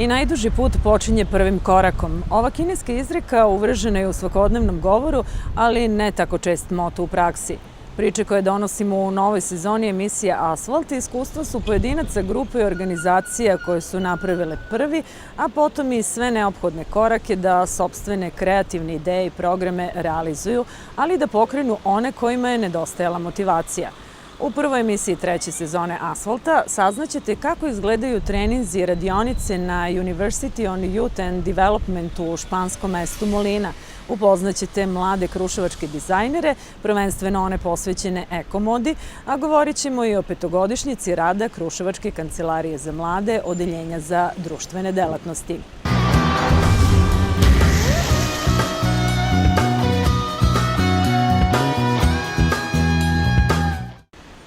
I najduži put počinje prvim korakom. Ova kineska izreka uvržena je u svakodnevnom govoru, ali ne tako čest moto u praksi. Priče koje donosimo u novoj sezoni emisije Asfalt iskustva su pojedinaca, grupe i organizacija koje su napravile prvi, a potom i sve neophodne korake da sopstvene kreativne ideje i programe realizuju, ali i da pokrenu one kojima je nedostajala motivacija. U prvoj emisiji treće sezone Asfalta saznaćete kako izgledaju treninzi i radionice na University on Youth and Development u španskom mestu Molina. Upoznaćete mlade kruševačke dizajnere, prvenstveno one posvećene ekomodi, a govorit ćemo i o petogodišnjici rada Kruševačke kancelarije za mlade, odeljenja za društvene delatnosti.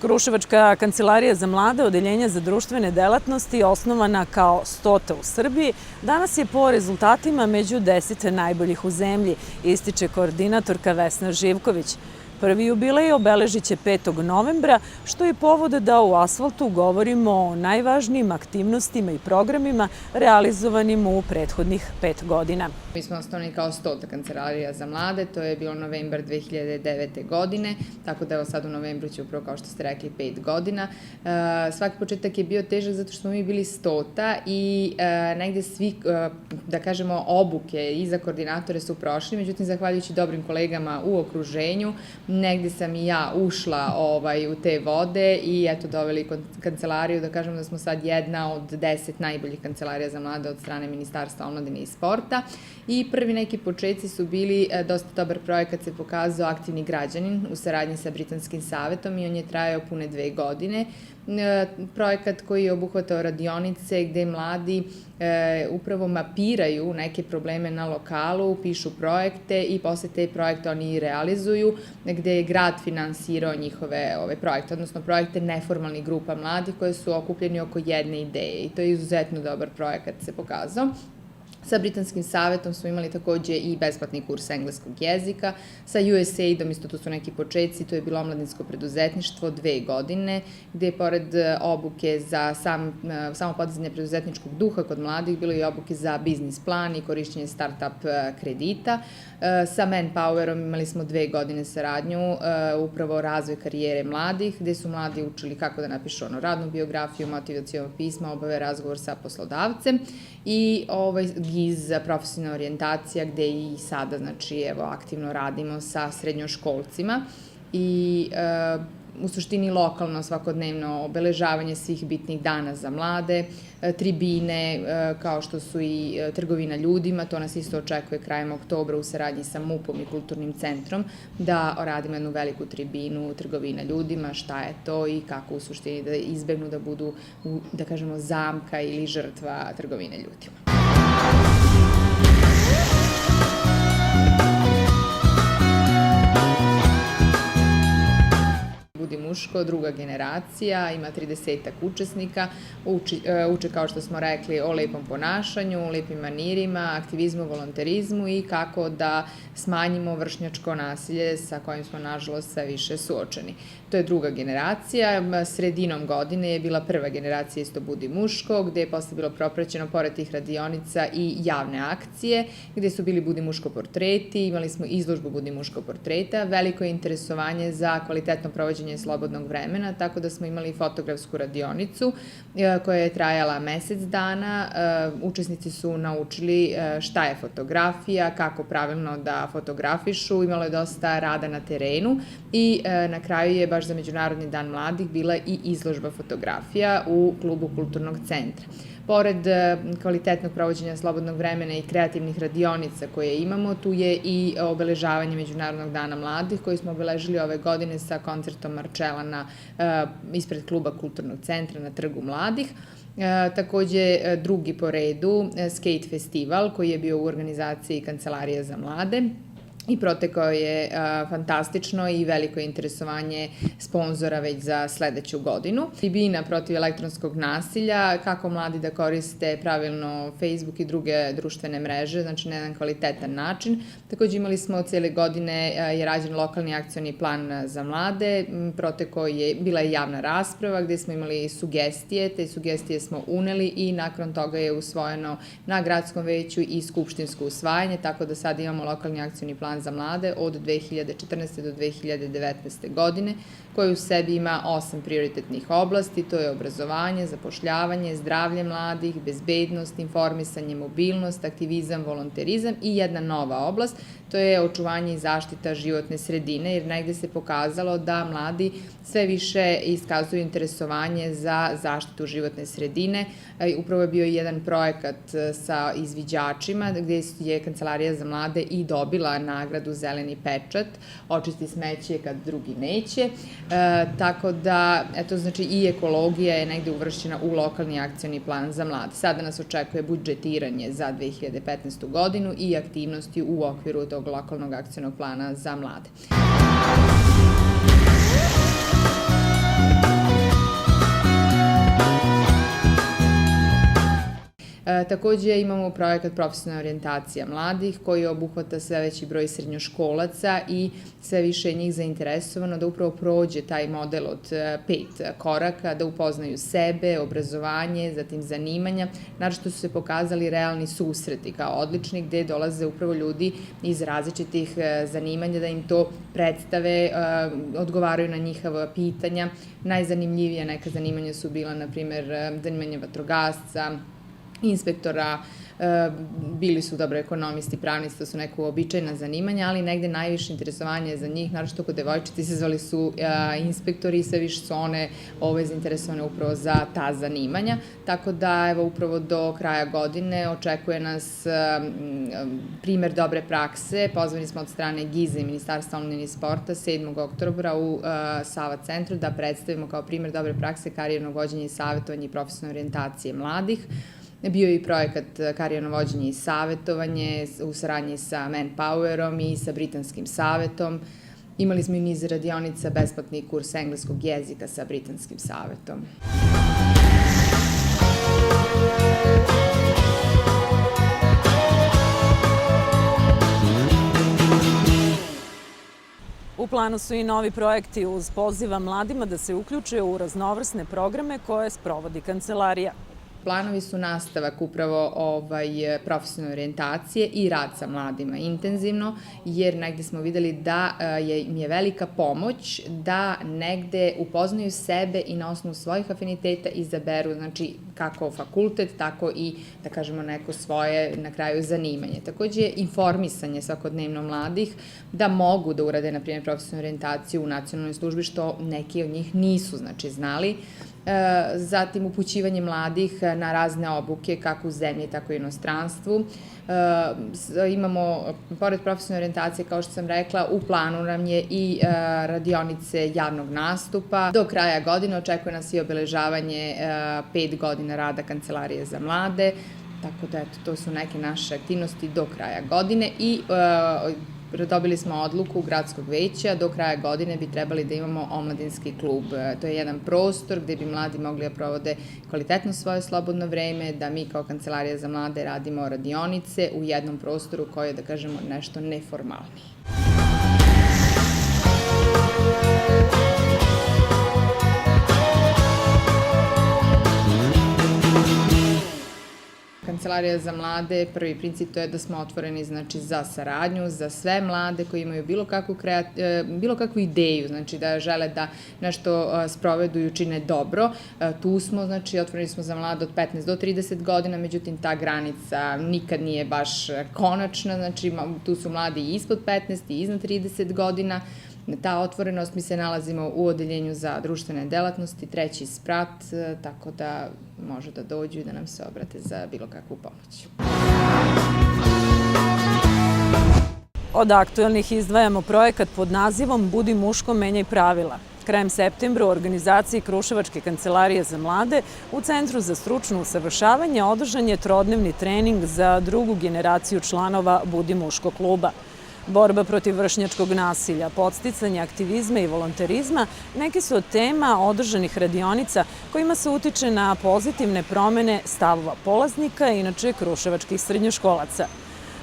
Kruševačka kancelarija za mlade, odeljenja za društvene delatnosti, osnovana kao 100. u Srbiji, danas je po rezultatima među 10 najboljih u zemlji, ističe koordinatorka Vesna Živković. Prvi jubilej obeležit će 5. novembra, što je povod da u Asfaltu govorimo o najvažnijim aktivnostima i programima realizovanim u prethodnih 5 godina. Mi smo osnovani kao 100. kancelarija za mlade, to je bilo novembar 2009. godine, tako da evo sad u novembru će upravo, kao što ste rekli, 5 godina. Svaki početak je bio težak zato što smo mi bili 100. i negde svi, da kažemo, obuke i za koordinatore su prošli, međutim, zahvaljujući dobrim kolegama u okruženju, negde sam i ja ušla u te vode i eto doveli kancelariju, da kažemo da smo sad jedna od 10 najboljih kancelarija za mlade od strane Ministarstva omladine i sporta. I prvi neki početci su bili dosta dobar projekat, se pokazao Aktivni građanin u saradnji sa Britanskim savetom i on je trajao pune 2 godine. Projekat koji je obuhvatao radionice gde mladi upravo mapiraju neke probleme na lokalu, pišu projekte i posle te projekte oni i realizuju, gde je grad finansirao njihove projekte, odnosno projekte neformalnih grupa mladih koje su okupljeni oko jedne ideje i to je izuzetno dobar projekat se pokazao. Sa Britanskim savetom smo imali takođe i besplatni kurs engleskog jezika. Sa USAID-om isto tu su neki početci, to je bilo omladinsko preduzetništvo 2 godine, gde je pored obuke za samo podizanje preduzetničkog duha kod mladih, bilo i obuke za biznis plan i korišćenje start-up kredita. Sa Manpowerom imali smo 2 godine saradnju, upravo razvoj karijere mladih, gde su mladi učili kako da napišu radnu biografiju, motivacijono pismo, obave razgovor sa poslodavcem i GIZ, profesionalna orijentacija, gde i sada, znači, evo, aktivno radimo sa srednjoškolcima i u suštini lokalno, svakodnevno obeležavanje svih bitnih dana za mlade, tribine, kao što su i trgovina ljudima, to nas isto očekuje krajem oktobra u saradnji sa MUP-om i Kulturnim centrom, da radimo jednu veliku tribinu trgovina ljudima, šta je to i kako u suštini da izbegnu da budu, da kažemo, zamka ili žrtva trgovine ljudima. Budi muško, druga generacija, ima 30-ak učesnika, uče, kao što smo rekli, o lepom ponašanju, o lepim manirima, aktivizmu, volonterizmu i kako da smanjimo vršnjačko nasilje sa kojim smo, nažalost, sve više suočeni. To je druga generacija. Sredinom godine je bila prva generacija isto Budi muško, gde je posle bilo propraćeno, pored tih radionica, i javne akcije, gde su bili Budi muško portreti, imali smo izložbu Budi muško portreta, veliko je interesovanje za kvalitetno provođenje slobodnog vremena, tako da smo imali fotografsku radionicu koja je trajala mesec dana. Učesnici su naučili šta je fotografija, kako pravilno da fotografišu, imalo je dosta rada na terenu i na kraju je baš za Međunarodni dan mladih bila i izložba fotografija u klubu Kulturnog centra. Pored kvalitetnog provođenja slobodnog vremena i kreativnih radionica koje imamo, tu je i obeležavanje Međunarodnog dana mladih koji smo obeležili ove godine sa koncertom Marčela ispred kluba Kulturnog centra na Trgu mladih. Takođe, drugi po redu, Skate festival koji je bio u organizaciji Kancelarije za mlade, i protekao je fantastično i veliko interesovanje sponzora već za sledeću godinu. Tribina protiv elektronskog nasilja, kako mladi da koriste pravilno Facebook i druge društvene mreže, znači na jedan kvalitetan način. Takođe imali smo cijele godine je rađen lokalni akcioni plan za mlade, bila je javna rasprava gde smo imali sugestije, te sugestije smo uneli i nakon toga je usvojeno na gradskom veću i skupštinsko usvajanje, tako da sad imamo lokalni akcioni plan za mlade od 2014. do 2019. godine, koji u sebi ima 8 prioritetnih oblasti, to je obrazovanje, zapošljavanje, zdravlje mladih, bezbednost, informisanje, mobilnost, aktivizam, volonterizam i jedna nova oblast, to je očuvanje i zaštita životne sredine, jer negde se pokazalo da mladi sve više iskazuju interesovanje za zaštitu životne sredine. Upravo je bio jedan projekat sa izviđačima gde je Kancelarija za mlade i dobila nagradu Zeleni pečat, očisti smeće kad drugi neće, tako da, eto, znači i ekologija je negde uvršćena u lokalni akcioni plan za mlade. Sada nas očekuje budžetiranje za 2015. godinu i aktivnosti u okviru tog lokalnog akcionog plana za mlade. Takođe imamo projekat profesionalna orijentacija mladih koji obuhvata sve veći broj srednjoškolaca i sve više je njih zainteresovano da upravo prođe taj model od 5 koraka, da upoznaju sebe, obrazovanje, zatim zanimanja. Naročito su se pokazali realni susreti kao odlični gde dolaze upravo ljudi iz različitih zanimanja da im to predstave, odgovaraju na njihova pitanja. Najzanimljivija neka zanimanja su bila, na primer, zanimanje vatrogasca, inspektora, bili su dobro ekonomisti, pravnici, to su neka uobičajena zanimanja, ali negde najviše interesovanje za njih, naročito kod devojčice, se zvali su inspektori i sve više su one zainteresovane upravo za ta zanimanja. Tako da, evo, upravo do kraja godine očekuje nas primer dobre prakse. Pozvani smo od strane GIZ-a i Ministarstva omladine i sporta 7. oktobra u Sava centru da predstavimo kao primer dobre prakse karijerno vođenje i savjetovanje i profesionalne orijentacije mladih. Bio je i projekat karijerno vođenje i savjetovanje u saradnji sa Manpowerom i sa Britanskim savetom. Imali smo i niz radionica, besplatni kurs engleskog jezika sa Britanskim savetom. U planu su i novi projekti uz poziva mladima da se uključe u raznovrsne programe koje sprovodi Kancelarija. Planovi su nastavak upravo profesionalne orijentacije i rad sa mladima intenzivno, jer negde smo videli da im je velika pomoć da negde upoznaju sebe i na osnovu svojih afiniteta izaberu, znači, kako fakultet, tako i, da kažemo, neko svoje na kraju zanimanje. Takođe, informisanje svakodnevno mladih da mogu da urade, na primjer, profesionalnu orijentaciju u nacionalnoj službi, što neki od njih nisu, znači, znali. Zatim upućivanje mladih na razne obuke, kako u zemlji, tako i u inostranstvu. Imamo, pored profesionalne orijentacije, kao što sam rekla, u planu nam je i radionice javnog nastupa. Do kraja godine očekuje nas i obeležavanje 5 godina rada Kancelarije za mlade, tako da, eto, to su neke naše aktivnosti do kraja godine i dobili smo odluku gradskog veća, do kraja godine bi trebali da imamo omladinski klub. To je jedan prostor gde bi mladi mogli da provode kvalitetno svoje slobodno vreme, da mi kao Kancelarija za mlade radimo radionice u jednom prostoru koji je, da kažemo, nešto neformalniji. Kancelarija za mlade, prvi princip to je da smo otvoreni, znači, za saradnju, za sve mlade koji imaju bilo kakvu ideju, znači da žele da nešto sprovedu i učine dobro. Tu smo, znači, otvoreni smo za mlade od 15 do 30 godina, međutim ta granica nikad nije baš konačna, znači tu su mladi i ispod 15 i iznad 30 godina. Ta otvorenost, mi se nalazimo u odeljenju za društvene delatnosti, 3. sprat, tako da može da dođu i da nam se obrate za bilo kakvu pomoć. Od aktuelnih izdvajamo projekat pod nazivom Budi muško, menjaj pravila. Krajem septembra u organizaciji Kruševačke kancelarije za mlade u Centru za stručno usavršavanje održan je trodnevni trening za drugu generaciju članova Budi muško kluba. Borba protiv vršnjačkog nasilja, podsticanje aktivizma i volonterizma neki su od tema održanih radionica kojima se utiče na pozitivne promene stavova polaznika i inače kruševačkih srednjoškolaca.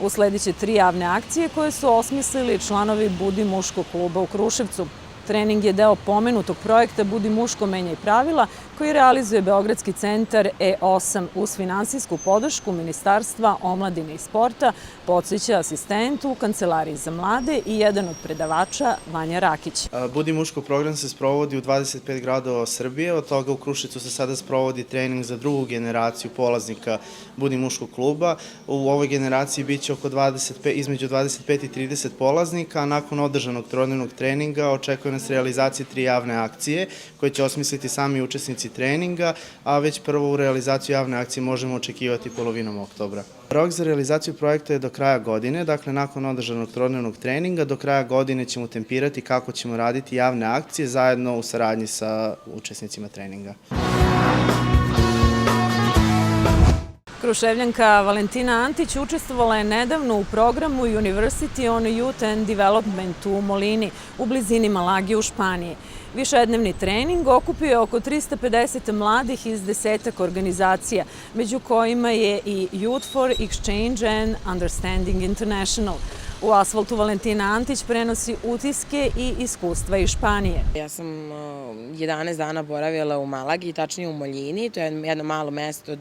U sledeće 3 javne akcije koje su osmislili članovi Budi muško kluba u Kruševcu. Trening je deo pomenutog projekta Budi muško menjaj pravila koji realizuje Beogradski centar E8 uz finansijsku podršku Ministarstva omladine i sporta, podsjeća asistent u Kancelariji za mlade i jedan od predavača Vanja Rakić. Budi muško program se sprovodi u 25 gradova Srbije, od toga u Kruševcu se sada sprovodi trening za drugu generaciju polaznika Budi muškog kluba. U ovoj generaciji biće između 25 i 30 polaznika, a nakon održanog trodnevnog treninga očekuje nas realizacija 3 javne akcije koje će osmisliti sami učesnici treninga, a već prvo u realizaciju javne akcije možemo očekivati polovinom oktobra. Rok za realizaciju projekta je do kraja godine, dakle nakon održanog trodnevnog treninga do kraja godine ćemo tempirati kako ćemo raditi javne akcije zajedno u saradnji sa učesnicima treninga. Kruševljanka Valentina Antić učestvovala je nedavno u programu University on Youth and Development u Molini, u blizini Malage u Španiji. Višednevni trening okupio je oko 350 mladih iz 10 organizacija, među kojima je i Youth for Exchange and Understanding International. U Asfaltu Valentina Antić prenosi utiske i iskustva iz Španije. Ja sam 11 dana boravila u Malagi, tačnije u Moljini, to je jedno malo mesto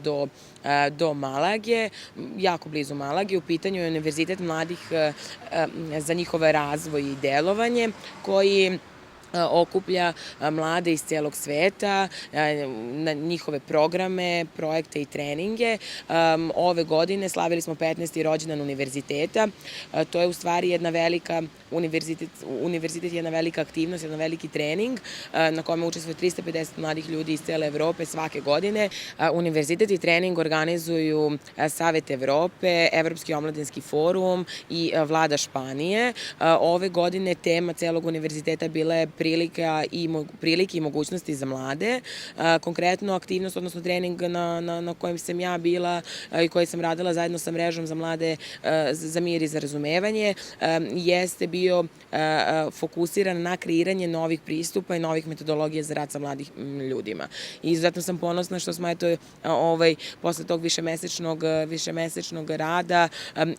do Malage, jako blizu Malage. U pitanju je Univerzitet mladih za njihove razvoj i delovanje, koji okuplja mlade iz celog sveta, na njihove programe, projekte i treninge. Ove godine slavili smo 15. rođendan univerziteta. To je u stvari jedna velika univerzitet je jedna velika aktivnost, jedan veliki trening na kome učestvuje 350 mladih ljudi iz cele Evrope svake godine. Univerzitet i trening organizuju Savet Evrope, Evropski omladinski forum i Vlada Španije. Ove godine tema celog univerziteta bila je prilike i mogućnosti za mlade. Konkretno aktivnost, odnosno trening na kojem sam ja bila i koji sam radila zajedno sa mrežom za mlade za mir i za razumevanje, jeste bio fokusiran na kreiranje novih pristupa i novih metodologija za rad sa mladih ljudima. I izuzetno sam ponosna što smo posle tog višemesečnog rada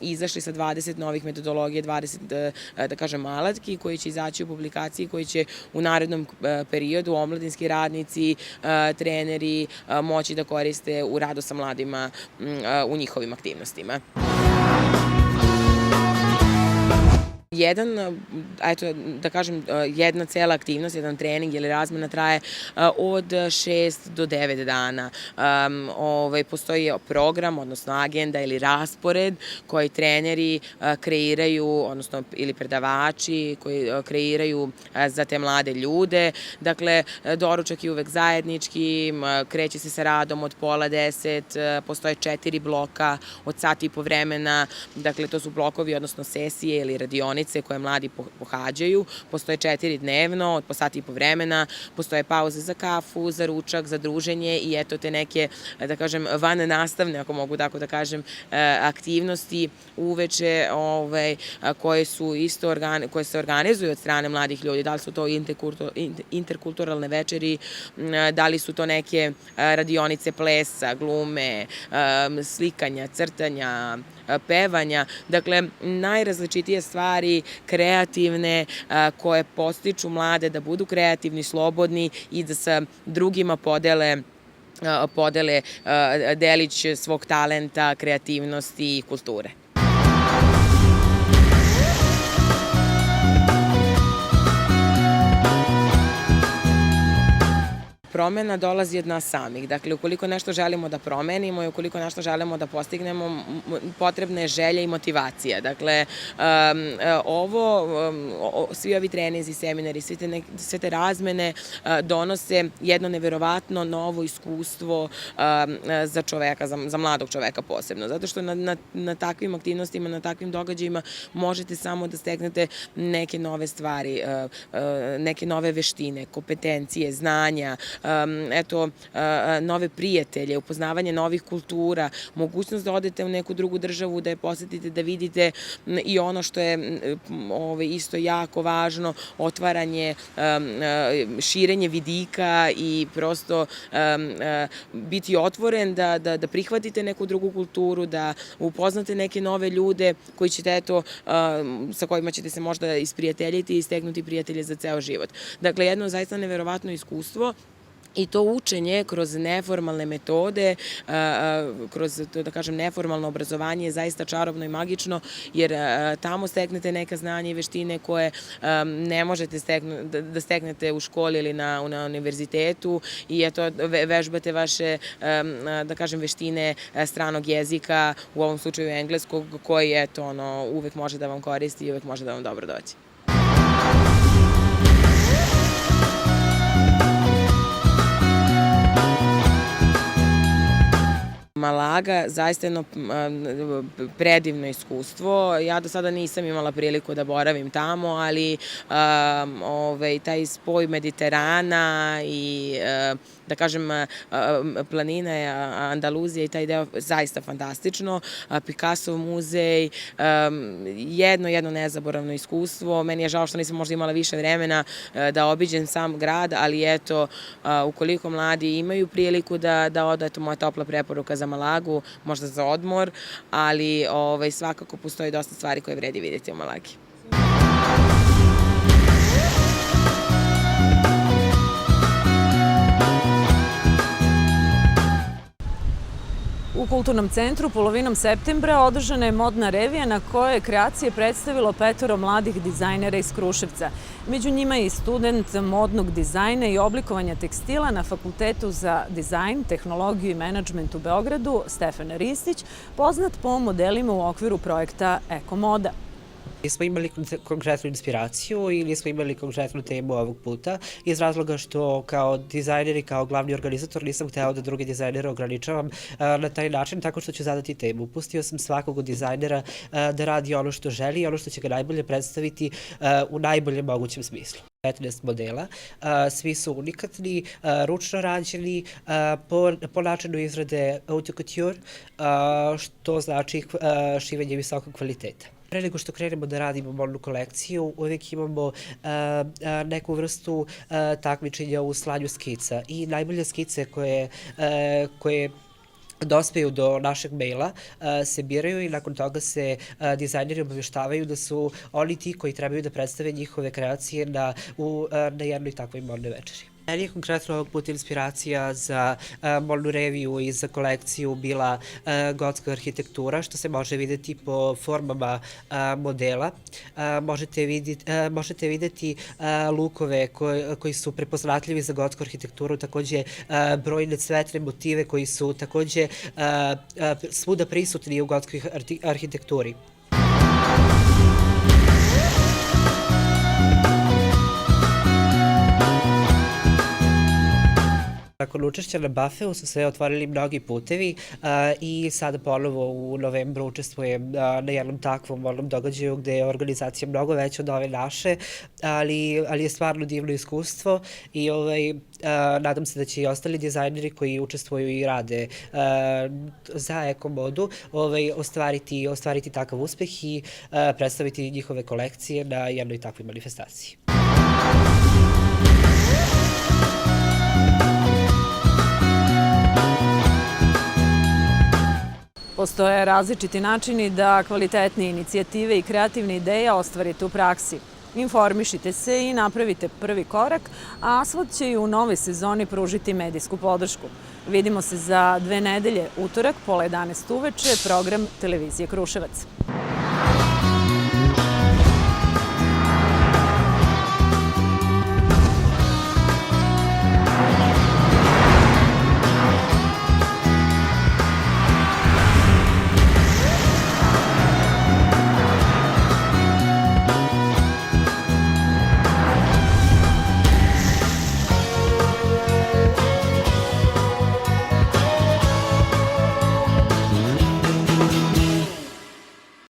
izašli sa 20 novih metodologija, 20, da kažem, alatki koji će izaći u publikaciji, koji će u narednom periodu omladinski radnici, treneri moći da koriste u radu sa mladima u njihovim aktivnostima. Jedna cela aktivnost, jedan trening ili razmena traje od 6 do 9 dana. Postoji program, odnosno agenda ili raspored koji treneri kreiraju, odnosno ili predavači koji kreiraju za te mlade ljude. Dakle, doručak je uvek zajednički, kreće se sa radom od 9:30, postoje 4 bloka od sat i po vremena. Dakle, to su blokovi, odnosno sesije ili radionice koje mladi pohađaju. Postoje 4 dnevno, od po sat i po vremena, postoje pauze za kafu, za ručak, za druženje i eto te neke, da kažem, van nastavne, ako mogu tako da kažem, aktivnosti uveče koje se organizuju od strane mladih ljudi. Da li su to interkulturalne večeri, da li su to neke radionice plesa, glume, slikanja, crtanja, pevanja. Dakle, najrazličitije stvari, kreativne, koje podstiču mlade da budu kreativni, slobodni i da sa drugima podele delić svog talenta, kreativnosti i kulture. Promena dolazi od nas samih. Dakle, ukoliko nešto želimo da promenimo i ukoliko nešto želimo da postignemo, potrebna je želja i motivacija. Dakle, svi ovi trenizi, seminari, sve te razmene donose jedno neverovatno novo iskustvo za čoveka, za mladog čoveka posebno. Zato što na takvim aktivnostima, na takvim događajima možete samo da steknete neke nove stvari, neke nove veštine, kompetencije, znanja, nove prijatelje, upoznavanje novih kultura, mogućnost da odete u neku drugu državu, da je posetite, da vidite i ono što je isto jako važno, otvaranje, širenje vidika i prosto biti otvoren da prihvatite neku drugu kulturu, da upoznate neke nove ljude koji ćete, sa kojima ćete se možda isprijateljiti i steknuti prijatelje za ceo život. Dakle, jedno zaista neverovatno iskustvo. I to učenje kroz neformalne metode, kroz, da kažem, neformalno obrazovanje je zaista čarobno i magično, jer tamo steknete neka znanja i veštine koje ne možete da steknete u školi ili na univerzitetu i vežbate vaše, da kažem, veštine stranog jezika, u ovom slučaju engleskog, koji uvek može da vam koristi i uvek može da vam dobro dođe. Malaga, zaista jedno predivno iskustvo. Ja do sada nisam imala priliku da boravim tamo, ali taj spoj Mediterana i, da kažem, planine Andaluzije i taj deo zaista fantastično. Picasso muzej, jedno nezaboravno iskustvo. Meni je žao što nisam možda imala više vremena da obiđem sam grad, ali ukoliko mladi imaju priliku da odu, moja topla preporuka za Malagu, možda za odmor, ali svakako postoji dosta stvari koje vredi vidjeti u Malagi. U Kulturnom centru polovinom septembra održana je modna revija na kojoj je kreacije predstavilo 5 mladih dizajnera iz Kruševca. Među njima je i student modnog dizajna i oblikovanja tekstila na Fakultetu za dizajn, tehnologiju i menadžment u Beogradu, Stefan Ristić, poznat po modelima u okviru projekta Ekomoda. Smo imali konkretnu inspiraciju ili smo imali konkretnu temu ovog puta iz razloga što kao dizajner i kao glavni organizator nisam hteo da druge dizajnere ograničavam na taj način tako što ću zadati temu. Pustio sam svakog od dizajnera da radi ono što želi i ono što će ga najbolje predstaviti u najboljem mogućem smislu. 15 modela, svi su unikatni, ručno rađeni, po načinu izrade haute couture, što znači šivenje visokog kvaliteta. Pre nego što krenemo da radimo modnu kolekciju, uvijek imamo neku vrstu takmičenja u slanju skica i najbolje skice koje dospeju do našeg maila se biraju i nakon toga se dizajneri obaveštavaju da su oni ti koji trebaju da predstave njihove kreacije na jednoj takvoj modnoj večeri. Meni je konkretno ovog puta inspiracija za modnu reviju i za kolekciju bila gotska arhitektura, što se može videti po formama modela. Možete videti lukove koji su prepoznatljivi za gotsku arhitekturu, takođe brojne cvetne motive koji su takođe svuda prisutni u gotskoj arhitekturi. Nakon učešća na Bafeu su se otvorili mnogi putevi i sada ponovo u novembru učestvujem na jednom takvom modnom događaju gde je organizacija mnogo veća od ove naše, ali je stvarno divno iskustvo i nadam se da će i ostali dizajneri koji učestvuju i rade za Ekomodu ostvariti takav uspeh i predstaviti njihove kolekcije na jednoj takvoj manifestaciji. Postoje različiti načini da kvalitetne inicijative i kreativne ideje ostvarite u praksi. Informišite se i napravite prvi korak, a Asfalt će i u novoj sezoni pružiti medijsku podršku. Vidimo se za 2 nedelje, utorak, pola 11 uveče, program Televizije Kruševac.